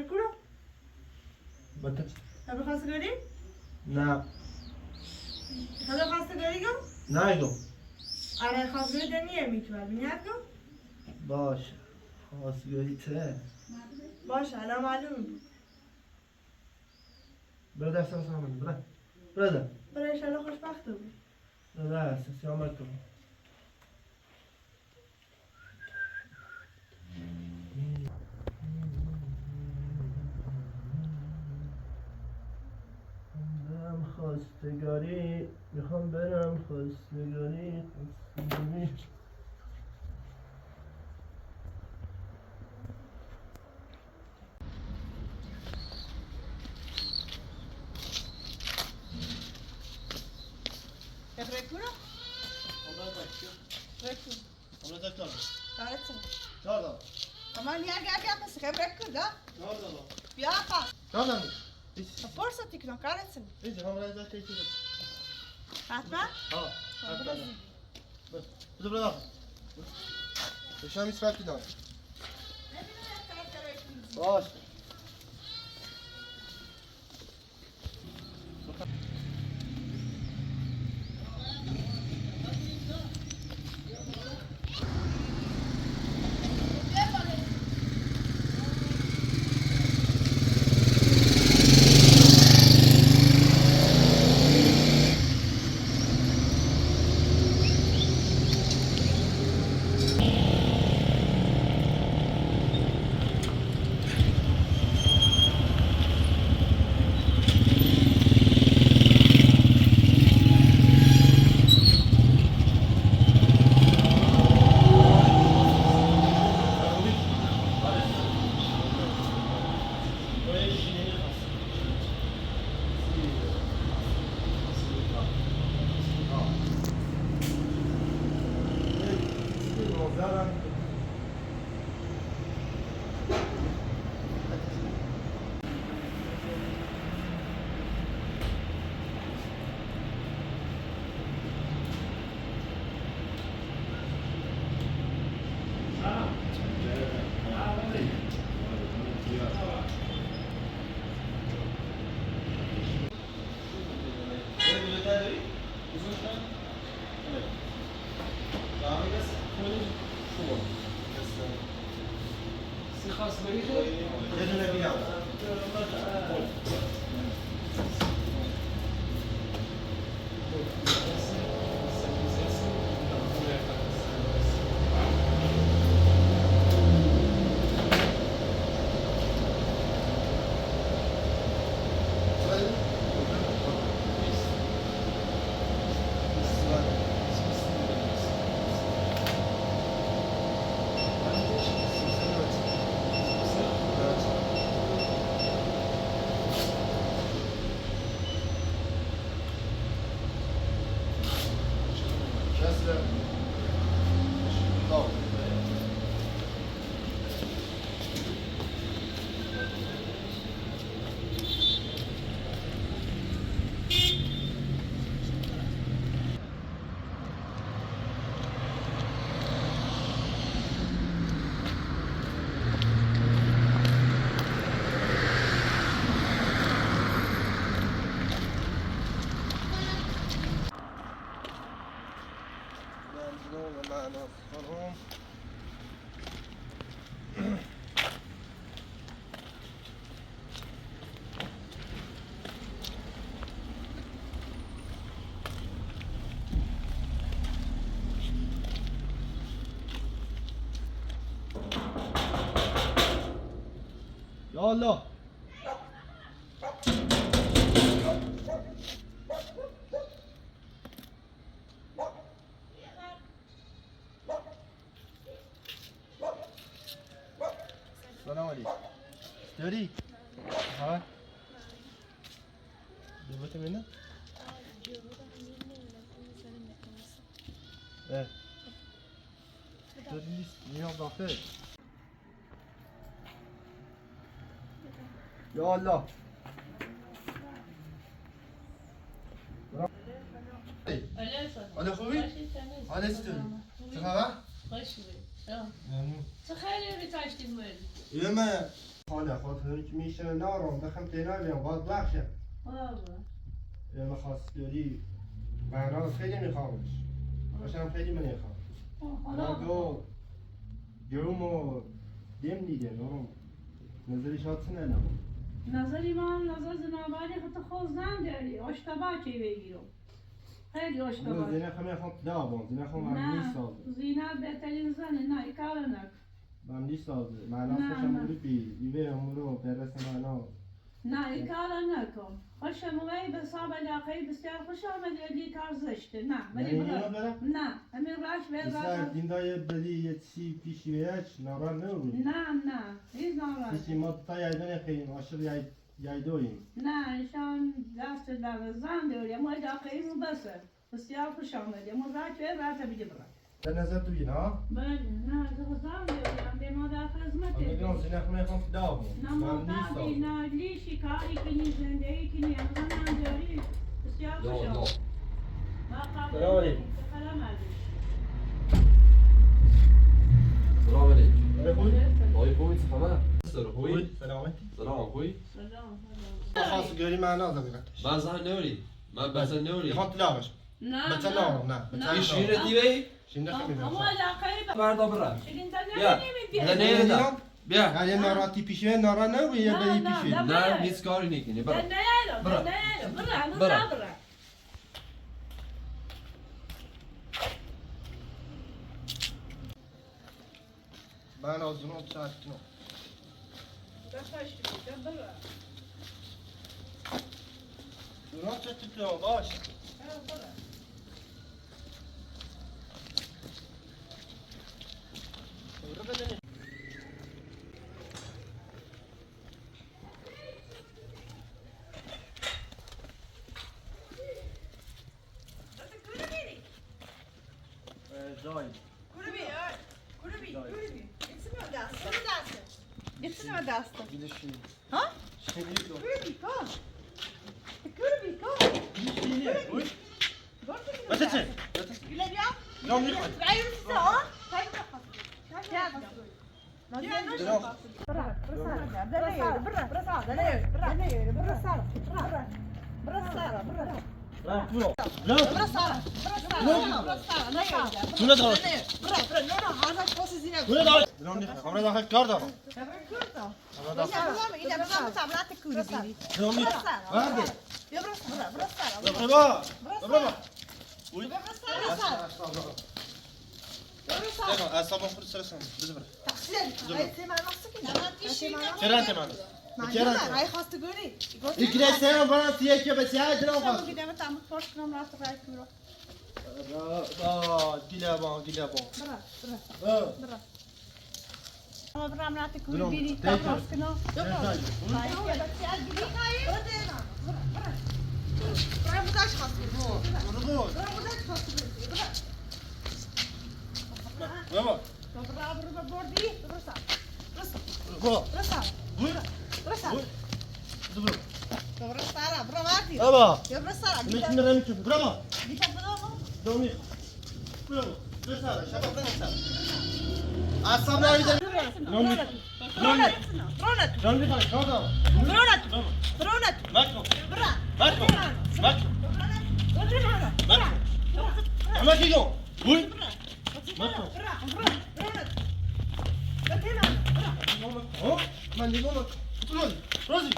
Kuru? بطل Heb je خواستگاری؟ نه Heb je خواستگاری گم؟ نگو آره خواستگاری دنیه میتونم بینید گم؟ باش خواستگاری ته باشه الان معلوم بود برو درس سامن برو در برای انشالله خوشبخت بود برو درس سیامت کن برم خواستگاری میخوام برم خواستگاری Heb je kuru? Rekku. Kahretsin. Aman ya gel yapmasın. Heb rekku da. Ya pas. Forsa tikno kahretsin. Hatma? باش یه دونه بیام مظلوم و معناس خانم. یا الله سلام علیکم. داری؟ ها؟ دوباره منه؟ داری نیست میام داخل. یا الله. حالا خوبی؟ حالا چطوری؟ چه خبر؟ خوش بود. ممنون. چه خیلی بتاشتیم بود. یما حالا خاطر که میشه نارم بخم تینا بیام باز بخشم. بابا. یما خواستگاری معناس خیلی میخوامش. باشم خیلی میخوام. حالا گروم و دم دیگه نارم. نظری شاتس نه. نظری من نظر زنابانی خود خوزن داری. اشتباه کی بگیرم. خیلی اشتباه. زینه خمی خواهم دابم. زینه خواهم من سازه. زینه بهترین زنه نه کار نک. من سازه. معناس خوشم بودی بی. ایوه امورو برس معناس. نه کار نکن. خوشم وی به صاحب علاقه بسیار خوش آمد یکی کار زشته. نه ولی برای نه همین راش به راش. دیندای بدی یه چی پیشی بیاش ناران نبودی. نه هیچ ناران. چی ما تا یادن خیلی عاشق یایدویم. نه ایشان دست در زن داریم ما علاقه ایمون بسه. بسیار خوش آمد ما راش به راش بیده برای. در نظر توی نه؟ بله نه زن داریم به ما در خدمت. امیدوارم زینه خمی خواهم دابم. نه مطابقی نه لیشی کاری کنی زندگی کنی امزان داری بسیار خوش آمد. سلام علیکم. سلام علیکم. سلام علیکم. خوبی؟ آقای خوبی چه خبر؟ خوبی؟ سلامتی. سلام خوبی؟ سلام. خواستگاری معنا دارد. من زن نوری. من بچه نوری. میخوام تلاش. نه بچه نارم نه. این شیر دیوی؟ شینده خمی اما علاقه بردا برم. شیرین بیا. تا نمیدم. بیا. یه ناراتی پیشه نارا نبود یه بدی پیشه. نه هیچ کاری نکنی برم. برا. برا. من از اونم چند کنم. اونم چه کنم باش. Gitsene dasta. Gidişi. Ha? Şimdi yok. Kurbi, kom. Kurbi, kom. Uy. Wat Wat is het? Jullie hebben Nou, niet. Wij hebben het al. Kijk maar. Ja, dat is اعصابم خود سرسون بذار چرا تمام hij gaat te goeie. Ik krijg zelf wel een tiertje bij zij Zo, droog. ik heb het aan mijn post genomen laten rijden. Gila bon. Maar waarom laat ik Waarom? jullie die Tegen. tas genomen? Waarom moet hij schatten? Baba. Baba. Niet meer een keer. Bravo. Domi. Bravo. Asam nou weer. Domi. Domi. Marco. Ama kilo. Uy. من دیگه رازی رازی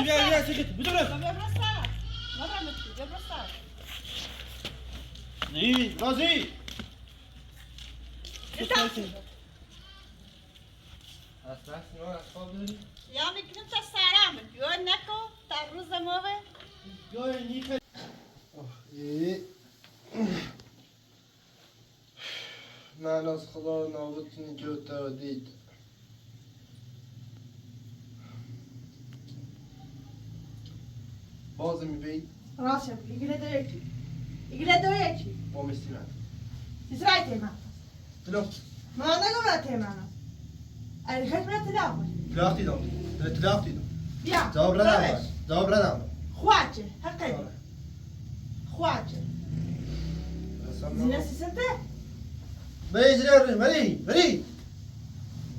بیا سکت بدون نه رازی Ja, vi kan inte säga men du är näko, tar rusa möve. Jag är ny. من از خدا نابود نجات دادید. باز میبینید راست میگی ایگله دویچی با مستیمت تسرعت من تلو ما نگم من ای خدمت تلاوت تلاقتی دام تلاقتی دام بیا جواب ردم خواجه حقیقی خواجه زینه سیسنته بری زیر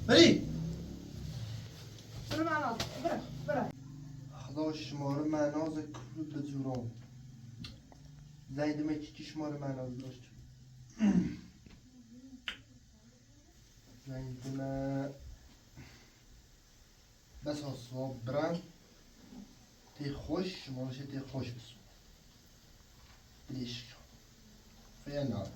بری برو معنا برو خدا شماره معناز کل بزورم زیدمه چی شماره معناز داشت زیدمه بس اصواب برن تی خوش شمارش تی خوش بسو بلیش فیه نار